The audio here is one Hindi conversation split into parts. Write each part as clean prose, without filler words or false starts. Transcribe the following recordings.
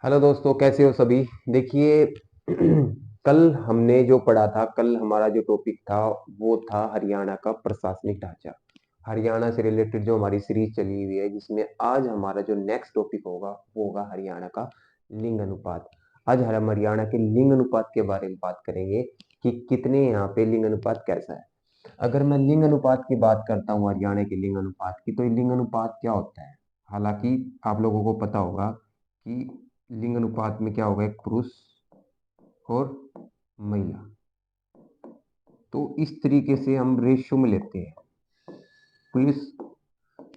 हेलो दोस्तों, कैसे हो सभी। देखिए कल हमने जो पढ़ा था, कल हमारा जो टॉपिक था वो था हरियाणा का प्रशासनिक ढांचा। हरियाणा से रिलेटेड जो हमारी सीरीज चली हुई है, जिसमें आज हमारा जो नेक्स्ट टॉपिक होगा वो होगा हरियाणा का लिंग अनुपात। आज हम हरियाणा के लिंग अनुपात के बारे में बात करेंगे कि कितने यहाँ पे लिंग अनुपात कैसा है। अगर मैं लिंग अनुपात की बात करता हूँ, हरियाणा के लिंग अनुपात की, तो ये लिंग अनुपात क्या होता है। हालांकि आप लोगों को पता होगा कि लिंग अनुपात में क्या होगा, एक पुरुष और महिला। तो इस तरीके से हम रेशियो में लेते हैं। पुरुष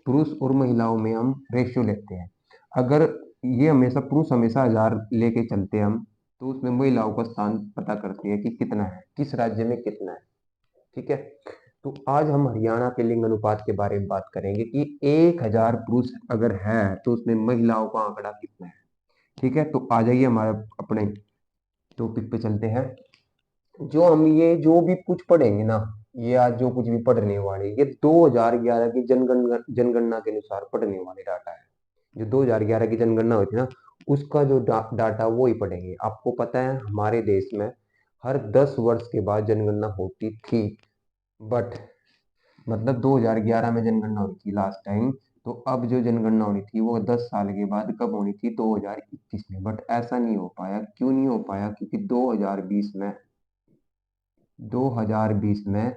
पुरुष और महिलाओं में हम रेशियो लेते हैं। अगर ये हमेशा पुरुष हमेशा 1000 लेके चलते हैं हम, तो उसमें महिलाओं का स्थान पता करते हैं कि कितना है, किस राज्य में कितना है। ठीक है। तो आज हम हरियाणा के लिंग अनुपात के बारे में बात करेंगे कि 1000 पुरुष अगर है तो उसमें महिलाओं का आंकड़ा कितना है। ठीक है, तो आ जाइए हमारे अपने टॉपिक पे चलते हैं। जो हम ये जो भी कुछ पढ़ेंगे ना, ये आज जो कुछ भी पढ़ने वाले, ये 2011 की जनगणना के अनुसार पढ़ने वाले डाटा है। जो 2011 की जनगणना हुई थी ना, उसका जो डाटा वो ही पढ़ेंगे। आपको पता है हमारे देश में हर 10 वर्ष के बाद जनगणना होती थी, बट मतलब 2011 में जनगणना हुई थी लास्ट टाइम। तो अब जो जनगणना होनी थी वो 10 साल के बाद कब होनी थी, 2021 में। बट ऐसा नहीं हो पाया। क्यों नहीं हो पाया? क्योंकि 2020 में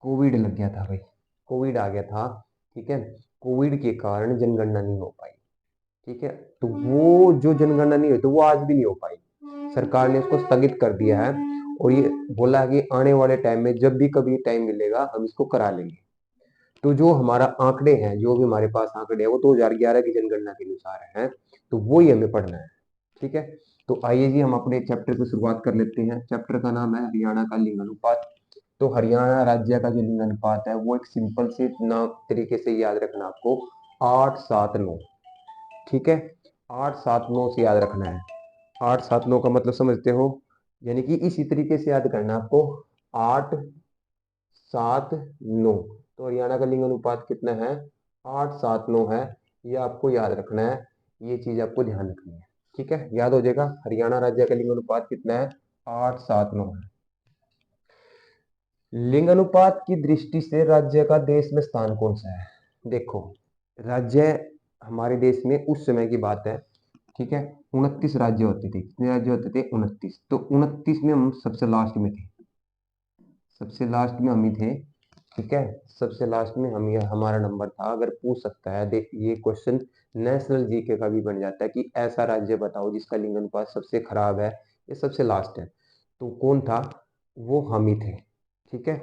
कोविड लग गया था भाई। कोविड आ गया था। ठीक है। कोविड के कारण जनगणना नहीं हो पाई। ठीक है। तो वो जो जनगणना नहीं हुई तो वो आज भी नहीं हो पाई। सरकार ने उसको स्थगित कर दिया है और ये बोला कि आने वाले टाइम में जब भी कभी टाइम मिलेगा हम इसको करा लेंगे। तो जो हमारा आंकड़े हैं, जो भी हमारे पास आंकड़े हैं, वो 2011 की जनगणना के अनुसार हैं। तो वो ही हमें पढ़ना है। ठीक है। तो आइए जी, हम अपने चैप्टर की शुरुआत कर लेते हैं। चैप्टर का नाम है हरियाणा का लिंग अनुपात। तो हरियाणा राज्य का जो लिंग अनुपात है वो एक सिंपल से ना तरीके से याद रखना आपको, 8-7-9। ठीक है। 8-7-9 से याद रखना है। 8-7-9 का मतलब समझते हो, यानी कि इसी तरीके से याद करना है आपको। 8-7-9। तो हरियाणा का लिंग अनुपात कितना है? 8-7-9 है। ये आपको याद रखना है। ये चीज आपको ध्यान रखनी है। ठीक है, याद हो जाएगा। हरियाणा राज्य का लिंग अनुपात कितना है? 8-7-9 है। लिंग अनुपात की दृष्टि से राज्य का देश में स्थान कौन सा है? देखो, राज्य हमारे देश में उस समय की बात है। ठीक है। 29 राज्य होते थे। कितने राज्य होते थे? 29। तो 29 में हम सबसे लास्ट में थे। सबसे लास्ट में हम ही थे। ठीक है। सबसे लास्ट में हम, ये हमारा नंबर था। अगर पूछ सकता है, देख ये क्वेश्चन नेशनल जीके का भी बन जाता है कि ऐसा राज्य बताओ जिसका लिंग अनुपात सबसे खराब है, ये सबसे लास्ट है। तो कौन था? वो हम ही थे। ठीक है।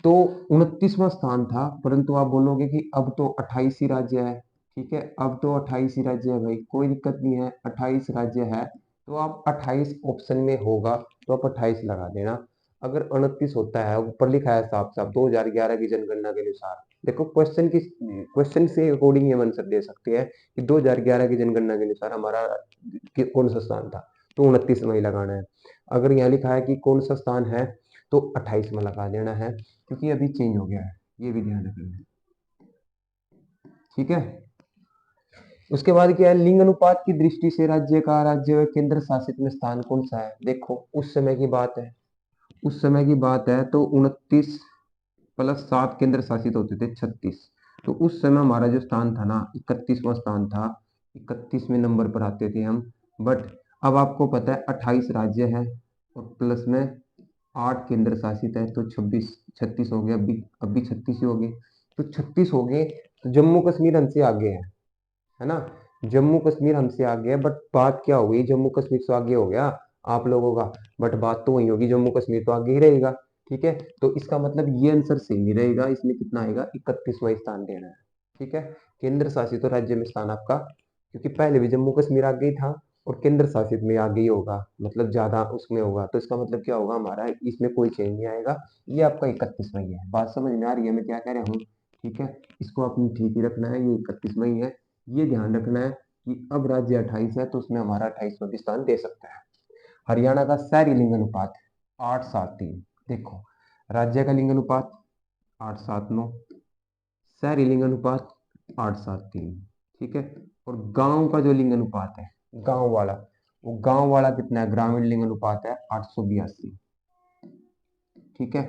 तो 29वां स्थान था, परंतु आप बोलोगे कि अब तो 28 ही राज्य है। ठीक है, अब तो 28 ही राज्य है भाई, कोई दिक्कत नहीं है, 28 राज्य है। तो आप 28 ऑप्शन में होगा तो आप 28 लगा देना। अगर 29 होता है, ऊपर लिखा है साफ साफ 2011 की जनगणना के अनुसार। देखो, क्वेश्चन से अकॉर्डिंग ये आंसर दे सकते हैं कि 2011 की जनगणना के अनुसार हमारा कौन सा स्थान था, तो 29 में ही लगाना है। अगर यहाँ लिखा है कि कौन सा स्थान है, तो 28 में लगा देना है, क्योंकि अभी चेंज हो गया है। ये भी ध्यान रखना है। ठीक है। उसके बाद क्या है, लिंग अनुपात की दृष्टि से राज्य केंद्र शासित में स्थान कौन सा है। देखो, उस समय की बात है। उस समय की बात है तो 29 + 7 केंद्र शासित होते थे 36। तो उस समय हमारा जो स्थान था ना, 31वां स्थान था। 31वें नंबर पर आते थे हम। बट अब आपको पता है 28 राज्य है और प्लस में 8 केंद्र शासित है, तो 26 36 हो गया। अभी 36 ही हो गए। तो 36 हो गए। तो जम्मू कश्मीर हमसे आगे है ना। जम्मू कश्मीर हमसे आगे है, बट बात क्या हो गई, जम्मू कश्मीर तो आगे हो गया आप लोगों का, बट बात तो वही होगी, जम्मू कश्मीर तो आगे ही रहेगा। ठीक है। तो इसका मतलब ये आंसर सही नहीं रहेगा। इसमें कितना आएगा? 31वां स्थान देना है। ठीक है। केंद्र शासित राज्य में स्थान आपका, क्योंकि पहले भी जम्मू कश्मीर आगे ही था और केंद्र शासित में आगे ही होगा, मतलब ज्यादा उसमें होगा। तो इसका मतलब क्या होगा हमारा, इसमें कोई चेंज नहीं आएगा। ये आपका 31वां ही है। बात समझ में आ रही है मैं क्या कह रहा हूँ? ठीक है। इसको आपने ठीक ही रखना है, ये 31वां ही है। ये ध्यान रखना है कि अब राज्य 28 है तो उसमें हमारा 28वां भी स्थान दे सकता है। हरियाणा का शहरी लिंग अनुपात 8-7-3। देखो, राज्य का लिंग अनुपात 8-7-9, शहरी लिंग अनुपात 8-7-3। ठीक है। और गांव का जो लिंग अनुपात है, गांव वाला, वो गांव वाला कितना है, ग्रामीण लिंग अनुपात है 882। ठीक है,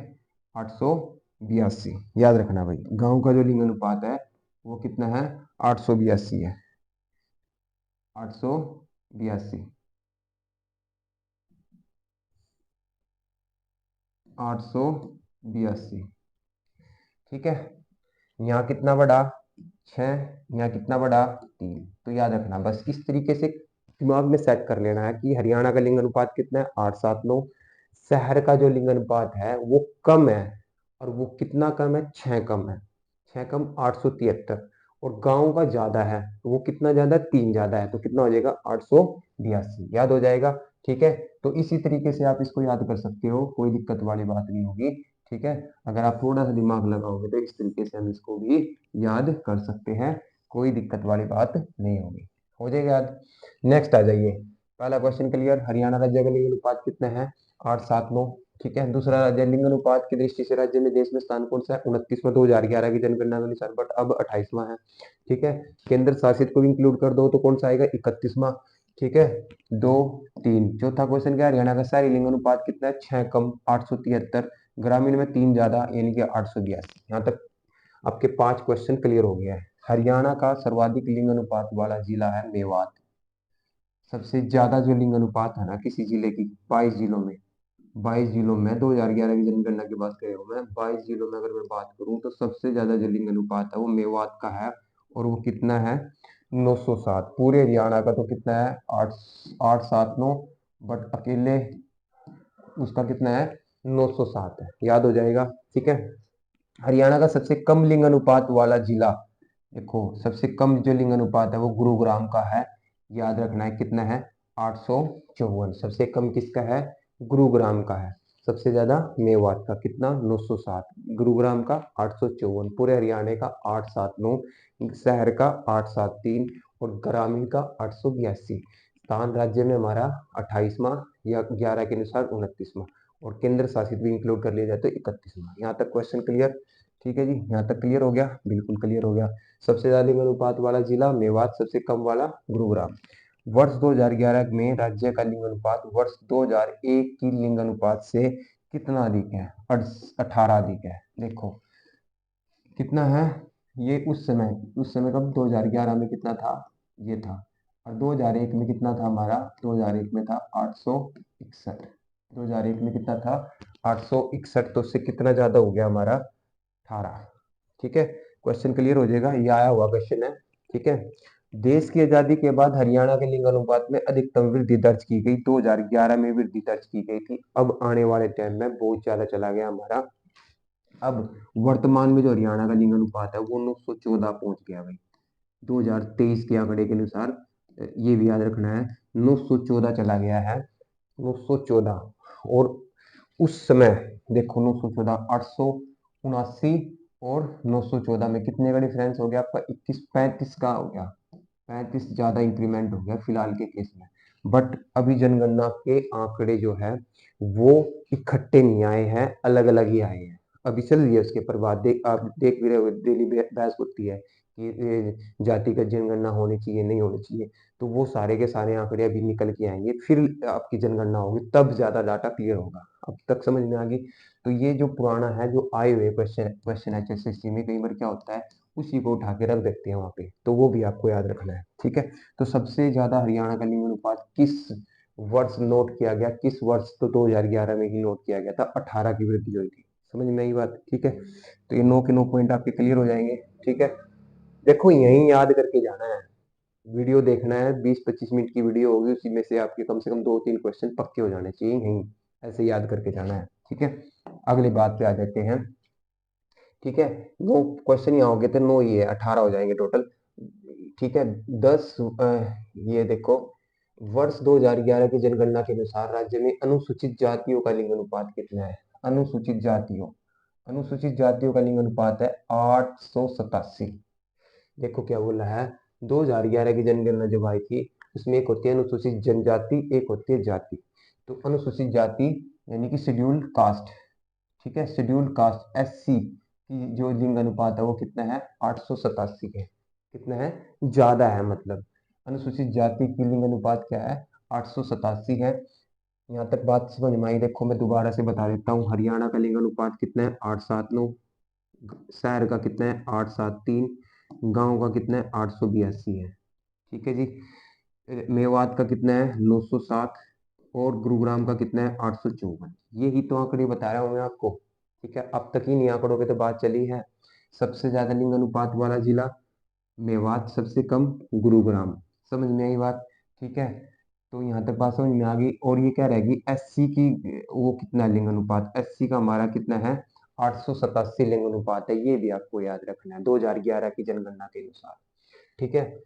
882 याद रखना भाई, गांव का जो लिंग अनुपात है वो कितना है, 882 है, 882, 882। ठीक है, यहाँ कितना बड़ा 6, यहाँ कितना बड़ा 3। तो याद रखना बस इस तरीके से दिमाग में सेट कर लेना है कि हरियाणा का लिंग अनुपात कितना है, 879। शहर का जो लिंग अनुपात है वो कम है, और वो कितना कम है, 6 कम है, 6 कम 873। और गांव का ज्यादा है, तो वो कितना ज्यादा है, 3 ज्यादा है, तो कितना हो जाएगा, 882। याद हो जाएगा। ठीक है, तो इसी तरीके से आप इसको याद कर सकते हो, कोई दिक्कत वाली बात नहीं होगी। ठीक है, अगर आप थोड़ा सा दिमाग लगाओगे तो इस तरीके से हम इसको भी याद कर सकते हैं, कोई दिक्कत वाली बात नहीं होगी, हो जाएगा याद। नेक्स्ट आ जाइए, पहला क्वेश्चन क्लियर, हरियाणा राज्य का लिंग अनुपात कितना है, 879। ठीक है, दूसरा राज्य लिंग अनुपात की दृष्टि से राज्य में देश में स्थान कौन सा है, 29वां 2011 की जनगणना के अनुसार, बट अब 28वां है। ठीक है, केंद्र शासित को भी इंक्लूड कर दो तो कौन सा आएगा, 31वां। ठीक है, 2 3। चौथा क्वेश्चन क्या है, हरियाणा का शहरी लिंग अनुपात कितना है, 6 कम 873, ग्रामीण में 3 ज्यादा यानी कि 882। यहाँ तक आपके 5 क्वेश्चन क्लियर हो गया है। हरियाणा का सर्वाधिक लिंग अनुपात वाला जिला है मेवात। सबसे ज्यादा जो लिंग अनुपात है ना किसी जिले की, 22 जिलों में, 22 जिलों में 2011 की जनगणना की बात कर रहा हूँ मैं, 22 जिलों में अगर मैं बात करूँ तो सबसे ज्यादा जो लिंग अनुपात है वो मेवात का है, और वो कितना है, 907। पूरे हरियाणा का तो कितना है, 879, बट अकेले उसका कितना है, 907 है। याद हो जाएगा। ठीक है, हरियाणा का सबसे कम लिंग अनुपात वाला जिला, देखो सबसे कम जो लिंग अनुपात है वो गुरुग्राम का है। याद रखना है कितना है, 854। सबसे कम किसका है, गुरुग्राम का है। सबसे ज्यादा मेवात का कितना, 907, गुरुग्राम का 854, पूरे हरियाणा का 879, शहर का 873, और ग्रामीण का 882। स्थान राज्य में हमारा 28वां या 11 के अनुसार 29वां, और केंद्र शासित भी इंक्लूड कर लिया जाए तो 31वां। यहाँ तक क्वेश्चन क्लियर। ठीक है जी, यहाँ तक क्लियर हो गया, बिल्कुल क्लियर हो गया। सबसे ज्यादा लिंग अनुपात वाला जिला मेवात, सबसे कम वाला गुरुग्राम। वर्ष 2011 में राज्य का लिंग अनुपात वर्ष 2001 की लिंग अनुपात से कितना अधिक है, 18 अधिक है। देखो कितना है, ये उस समय कब, 2011 में कितना था, ये था, और 2001 में कितना था हमारा, 2001 में था 861। 2001 में कितना था, 861, तो उससे कितना ज्यादा हो गया हमारा, 18। ठीक है, क्वेश्चन क्लियर हो जाएगा, ये आया हुआ क्वेश्चन है। ठीक है, देश की आजादी के बाद हरियाणा के लिंग अनुपात में अधिकतम वृद्धि दर्ज की गई, 2011 में वृद्धि दर्ज की गई थी। अब आने वाले टाइम में बहुत ज्यादा चला गया हमारा। अब वर्तमान में जो हरियाणा का लिंग अनुपात है वो 914 पहुंच गया भाई, 2023 के आंकड़े के अनुसार। ये भी याद रखना है, 914 चला गया है, 914। और उस समय देखो 914, 879 और 914 में कितने का डिफरेंस हो गया आपका, 21 35 का हो गया, 35 ज्यादा इंक्रीमेंट हो गया फिलहाल के केस में। बट अभी जनगणना के आंकड़े जो है वो इकट्ठे नहीं आए हैं, अलग अलग ही आए हैं। अभी चल रही है उसके पर बात, देख आप देख भी रहे हो, डेली बहस होती है कि जातिगत जनगणना होनी चाहिए नहीं होनी चाहिए। तो वो सारे के सारे आंकड़े अभी निकल के आएंगे, फिर आपकी जनगणना होगी, तब ज्यादा डाटा क्लियर होगा। अब तक समझ में आ गई। तो ये जो पुराना है, जो आए हुए क्वेश्चन क्वेश्चन HSSC में कई बार क्या होता है, उसी को उठा के रख देते हैं वहां पे, तो वो भी आपको याद रखना है। ठीक है, तो सबसे ज्यादा हरियाणा का लिंग अनुपात किस वर्ष नोट किया गया, किस वर्ष, तो 2011 में ही नोट किया गया था, 18 की वृद्धि हुई थी। समझ में आई बात। ठीक है, तो ये 9 के 9 पॉइंट आपके क्लियर हो जाएंगे। ठीक है, देखो यही याद करके जाना है, वीडियो देखना है, 20-25 मिनट की वीडियो होगी, उसी में से आपके कम से कम 2-3 क्वेश्चन पक्के हो जाने चाहिए, यही ऐसे याद करके जाना है। ठीक है, अगली बात पे आ जाते हैं। ठीक है, 9 क्वेश्चन यहाँ हो गए थे, 9 ही है, 18 हो जाएंगे टोटल। ठीक है, 10 ये देखो, वर्ष 2011 की जनगणना के अनुसार राज्य में अनुसूचित जातियों का लिंग अनुपात कितना है, अनुसूचित जातियों का लिंग अनुपात है 887। देखो क्या बोला है, 2011 की जनगणना जब आई थी उसमें एक होती है अनुसूचित जनजाति, एक होती है जाति। तो अनुसूचित जाति यानी कि शेड्यूल्ड कास्ट, ठीक है, शेड्यूल्ड कास्ट SC की जो लिंग अनुपात है वो कितना है, 887 है। कितना है, ज्यादा है मतलब। अनुसूचित जाति की लिंग अनुपात क्या है, 887 है। यहाँ तक बात समझ में आई। देखो मैं दोबारा से बता देता हूँ, हरियाणा का लिंग अनुपात कितना है 879, शहर का कितना है 873, गांव का कितना है 882 है। ठीक है जी। मेवात का कितना है 907 और गुरुग्राम का कितना है 854। यही तो आंकड़े बता रहा हूँ मैं आपको। ठीक है, अब तक इन्हीं आंकड़ों पे तो बात चली है। सबसे ज्यादा लिंग अनुपात वाला जिला मेवात, सबसे कम गुरुग्राम। समझ में आई बात? ठीक है, तो यहाँ तक बात समझ में आ गई। और ये क्या रहेगी एससी की, वो कितना लिंग अनुपात, एससी का हमारा कितना है 887 लिंग अनुपात है। ये भी आपको याद रखना है 2011 की जनगणना के अनुसार। ठीक है,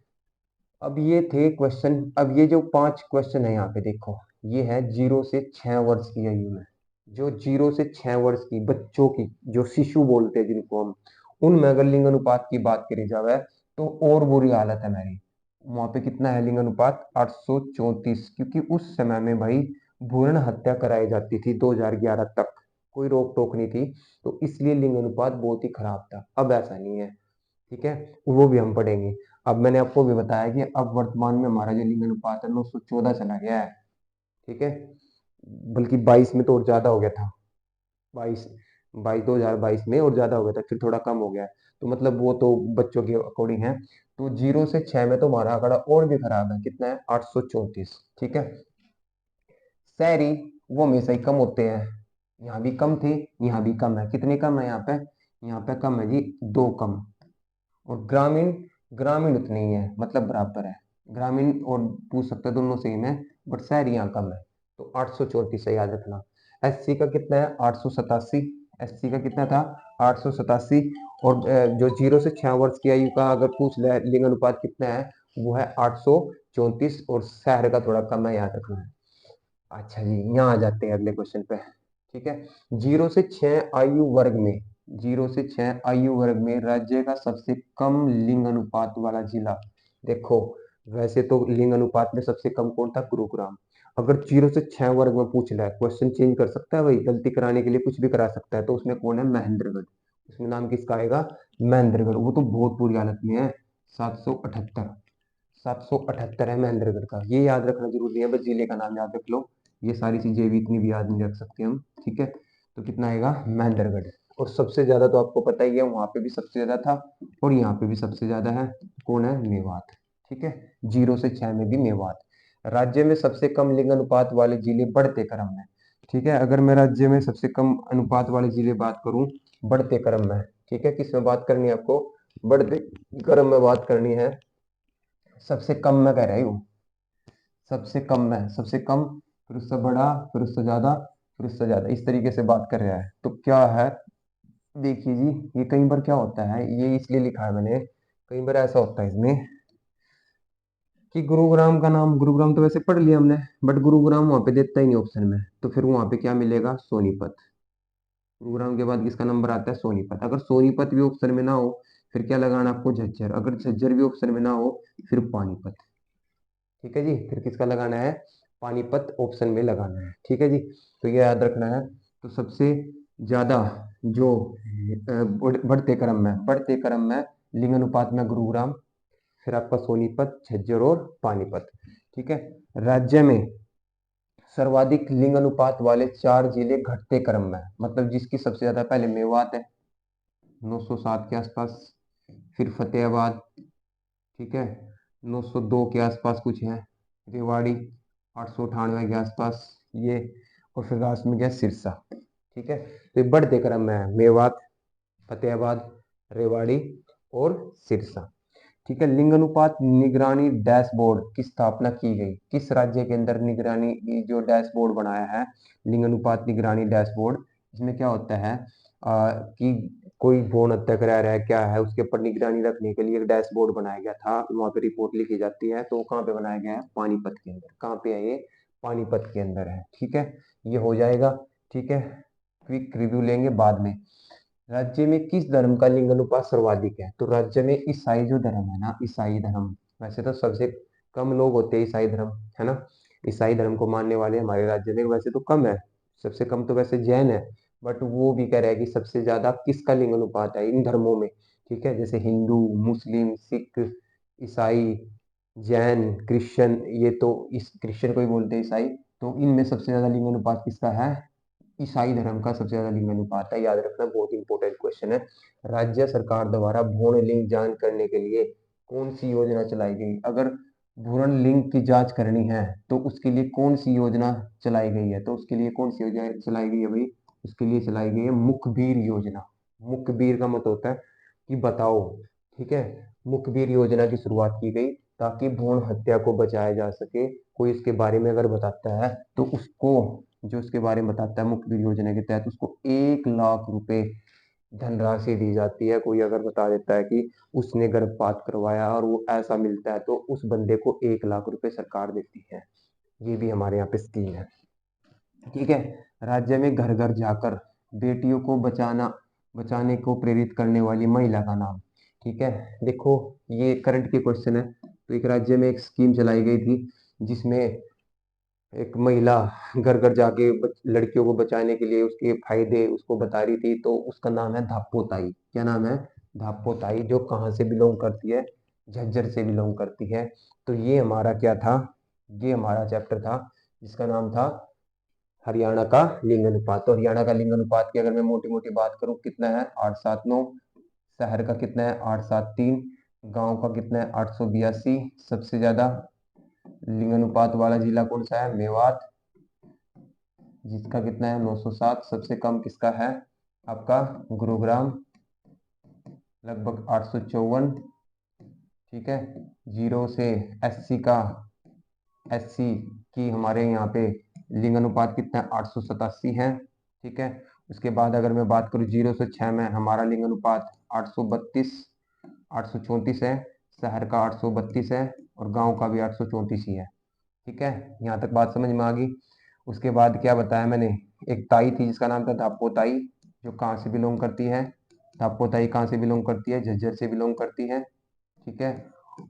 अब ये थे क्वेश्चन। अब ये जो 5 क्वेश्चन है यहाँ पे देखो, ये है 0 से 6 वर्ष की आयु में। जो 0 से 6 वर्ष की बच्चों की, जो शिशु बोलते हैं जिनको हम, उनमें अगर लिंग अनुपात की बात करी जाए तो और बुरी हालत है मेरी। वहां पे कितना है लिंग अनुपात 834, क्योंकि उस समय में भाई भ्रूण हत्या कराई जाती थी 2011 तक, कोई रोक टोक नहीं थी, तो इसलिए लिंग अनुपात बहुत ही खराब था। अब ऐसा नहीं है। ठीक है, वो भी हम पढ़ेंगे। अब मैंने आपको भी बताया कि अब वर्तमान में हमारा जो लिंग अनुपात है 914 चला गया है। ठीक है, बल्कि 22 में तो और ज्यादा हो गया था। 22 22 2022 में और ज्यादा हो गया था, फिर थोड़ा कम हो गया है। तो मतलब वो तो बच्चों के अकॉर्डिंग है। तो 0 से 6 में तो हमारा आंकड़ा और भी खराब है, कितना है 834। ठीक है, शहरी वो हमेशा ही कम होते हैं। यहाँ भी कम थे, यहाँ भी कम है। कितने कम है यहाँ पे कम है जी, 2 कम। और ग्रामीण, ग्रामीण उतनी ही है, मतलब बराबर है। ग्रामीण और पूछ सकते हैं दोनों सेम है, बट शहर यहाँ कम है। तो 834 से याद रखना। एससी का कितना है 887, एससी का कितना था 887। और जो 0 से 6 वर्ष की आयु का अगर पूछ ले लिंग अनुपात कितना है, वो है 834, और शहर का थोड़ा कम है, याद रखना है। अच्छा जी, यहाँ आ जाते हैं अगले क्वेश्चन पे। ठीक है, 0 से 6 आयु वर्ग में, 0 से 6 आयु वर्ग में राज्य का सबसे कम लिंग अनुपात वाला जिला। देखो वैसे तो लिंग अनुपात में सबसे कम कौन था, गुरुग्राम। अगर 0 से 6 वर्ग में पूछ रहा है, क्वेश्चन चेंज कर सकता है भाई, गलती कराने के लिए कुछ भी करा सकता है। तो उसमें कौन है, महेंद्रगढ़। उसमें नाम किसका आएगा, महेंद्रगढ़। वो तो बहुत बुरी हालत में है, 778। 778 है महेंद्रगढ़ का। ये याद रखना जरूरी है, बस जिले का नाम याद रख लो। ये सारी चीजें भी इतनी भी याद नहीं रख सकते हम। ठीक है, तो कितना आएगा महेंद्रगढ़। और सबसे ज्यादा तो आपको पता ही है, वहां पे भी सबसे ज्यादा था और यहाँ पे भी सबसे ज्यादा है। कौन है, मेवात। ठीक है, 0 से 6 में भी मेवात। राज्य में सबसे कम लिंग अनुपात वाले जिले बढ़ते क्रम में। ठीक है, अगर मैं राज्य में सबसे कम अनुपात वाले जिले बात करूं, बढ़ते क्रम में। ठीक है, किस में बात करनी है आपको, बढ़ते क्रम में बात करनी है। सबसे कम में कह रही हूँ, सबसे कम में, सबसे कम, फिर उससे बड़ा, फिर उससे ज्यादा, फिर उससे ज्यादा, इस तरीके से बात कर रहा है। तो क्या है, देखिए जी, ये कई बार क्या होता है, ये इसलिए लिखा है मैंने, कई बार ऐसा होता है इसमें कि गुरुग्राम का नाम, गुरुग्राम तो वैसे पढ़ लिया हमने, बट गुरुग्राम वहां पे देता ही नहीं ऑप्शन में, तो फिर वहां पे क्या मिलेगा, सोनीपत। गुरुग्राम के बाद किसका नंबर आता है, सोनीपत। अगर सोनीपत भी ऑप्शन में ना हो, फिर क्या लगाना आपको, झज्जर। अगर झज्जर भी ऑप्शन में ना हो, फिर पानीपत। ठीक है जी, फिर किसका लगाना है, पानीपत ऑप्शन में लगाना है। ठीक है जी, तो ये याद रखना है। तो सबसे ज्यादा जो बढ़ते क्रम में, बढ़ते क्रम में लिंग अनुपात में गुरुग्राम, फिर आपका सोनीपत, झज्जर और पानीपत। ठीक है, राज्य में सर्वाधिक लिंग अनुपात वाले 4 जिले घटते क्रम में, मतलब जिसकी सबसे ज्यादा, पहले मेवात है 907 के आसपास, फिर फतेहाबाद, ठीक है 902 के आसपास कुछ है, रेवाड़ी 898 के आसपास ये, और फिर लास्ट में गया सिरसा। ठीक है, तो ये बढ़ते क्रम में है, मेवात, फतेहाबाद, रेवाड़ी और सिरसा। ठीक है, लिंग अनुपात निगरानी डैशबोर्ड की स्थापना की गई, किस राज्य के अंदर निगरानी जो डैशबोर्ड बनाया है, लिंग अनुपात निगरानी डैशबोर्ड। इसमें क्या होता है कि कोई भ्रूण हत्या करा रहा है क्या है, उसके ऊपर निगरानी रखने के लिए एक डैशबोर्ड बनाया गया था, वहां पे रिपोर्ट लिखी जाती है। तो कहाँ पे बनाया गया है, पानीपत के अंदर। कहाँ पे है ये, पानीपत के अंदर है। ठीक है, ये हो जाएगा। ठीक है, क्विक रिव्यू लेंगे बाद में। राज्य में किस धर्म का लिंग अनुपात सर्वाधिक है, तो राज्य में ईसाई जो धर्म है ना, ईसाई धर्म, वैसे तो सबसे कम लोग होते हैं ईसाई धर्म, है ना। ईसाई धर्म को मानने वाले हमारे राज्य में वैसे तो कम है, सबसे कम तो वैसे जैन है, बट वो भी कह रहा है कि सबसे ज्यादा किसका लिंग अनुपात है इन धर्मों में। ठीक है, जैसे हिंदू, मुस्लिम, सिख, ईसाई, जैन, क्रिश्चियन, ये तो इस क्रिश्चियन को ही बोलते हैं ईसाई। तो इनमें सबसे ज्यादा लिंग अनुपात किसका है? ईसाई धर्म का सबसे ज्यादा लिंग अनुपात है। याद रखना, बहुत इंपॉर्टेंट क्वेश्चन है। राज्य सरकार द्वारा भ्रूण लिंग जांच करने के लिए कौन सी योजना चलाई गई? अगर भ्रूण लिंग की जांच करनी है तो उसके लिए कौन सी योजना चलाई गई है? तो उसके लिए कौन सी योजना चलाई गई है भाई? उसके लिए चलाई गई है मुखबिर योजना। मुखबिर का मतलब होता है कि बताओ, ठीक है। मुखबिर योजना की शुरुआत की गई ताकि भ्रूण हत्या को बचाया जा सके। कोई इसके बारे में अगर बताता है तो उसको, जो उसके बारे में बताता है मुखबिर योजना के तहत, उसको 1 लाख रुपए धनराशि दी जाती है। कोई अगर बता देता है कि उसने गर्भपात करवाया और वो ऐसा मिलता है तो उस बंदे को 1 लाख रुपए सरकार देती है। ये भी हमारे यहाँ पे स्कीम है, ठीक है। राज्य में घर घर जाकर बेटियों को बचाने को प्रेरित करने वाली महिला का नाम, ठीक है। देखो, ये करंट के क्वेश्चन है। तो एक राज्य में एक स्कीम चलाई गई थी जिसमें एक महिला घर घर जाके लड़कियों को बचाने के लिए उसके फायदे उसको बता रही थी। तो उसका नाम है धाप्पोताई। क्या नाम है? धाप्पोताई। जो कहाँ से बिलोंग करती है? झज्जर से बिलोंग करती है। तो ये हमारा क्या था? ये हमारा चैप्टर था जिसका नाम था हरियाणा का लिंग अनुपात। तो हरियाणा का लिंग अनुपात की अगर मैं मोटी मोटी बात करूं, कितना है? 879। शहर का कितना है? 873। गांव का कितना है? 882। सबसे ज्यादा लिंग अनुपात वाला जिला कौन सा है? मेवात, जिसका कितना है? 907। सबसे कम किसका है? आपका गुरुग्राम, लगभग 854, ठीक है। जीरो से 80 का, 80 की हमारे यहाँ पे लिंग अनुपात कितना है? 887 है, ठीक है। उसके बाद अगर मैं बात करूँ 0 से 6 में हमारा लिंग अनुपात 832, 834 है। शहर का 832 है और गांव का भी 834 ही है, ठीक है। यहाँ तक बात समझ में आ गई। उसके बाद क्या बताया मैंने? एक ताई थी जिसका नाम था धाप्पोताई, जो कहाँ से बिलोंग करती है? धाप्पोताई कहाँ से बिलोंग करती है? झज्जर से बिलोंग करती है, ठीक है।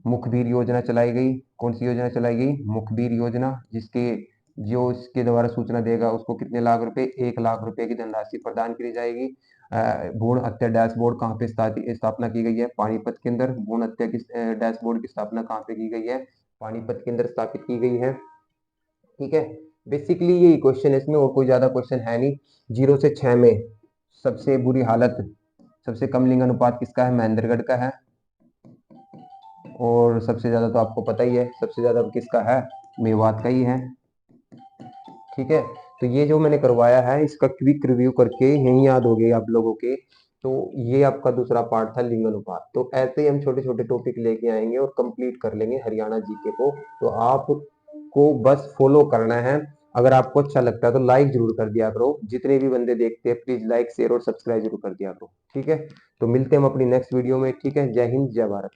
मुखबिर योजना चलाई गई। कौन सी योजना चलाई गई? मुखबिर योजना, जिसके जो इसके द्वारा सूचना देगा उसको कितने लाख रुपए? 1 लाख रुपए की धनराशि प्रदान की जाएगी। भ्रूण हत्या डैशबोर्ड कहाँ पे स्थापना की गई है? पानीपत के अंदर। भ्रूण हत्या की डैशबोर्ड की स्थापना कहाँ पे की गई है? पानीपत के अंदर स्थापित की गई है, ठीक है। बेसिकली यही क्वेश्चन है इसमें, और कोई ज्यादा क्वेश्चन है नहीं। 0 से 6 में सबसे बुरी हालत, सबसे कम लिंग अनुपात किसका है? महेंद्रगढ़ का है। और सबसे ज्यादा तो आपको पता ही है, सबसे ज्यादा किसका है? मेवात का ही है, ठीक है। तो ये जो मैंने करवाया है इसका क्विक रिव्यू करके यही याद हो गई आप लोगों के। तो ये आपका दूसरा पार्ट था लिंग अनुपात। तो ऐसे ही हम छोटे छोटे टॉपिक लेके आएंगे और कंप्लीट कर लेंगे हरियाणा जीके को। तो आपको बस फॉलो करना है। अगर आपको अच्छा लगता है तो लाइक जरूर कर दिया करो। जितने भी बंदे देखते हैं प्लीज लाइक शेयर और सब्सक्राइब जरूर कर दिया करो, ठीक है। तो मिलते हैं हम अपनी नेक्स्ट वीडियो में, ठीक है। जय हिंद, जय भारत।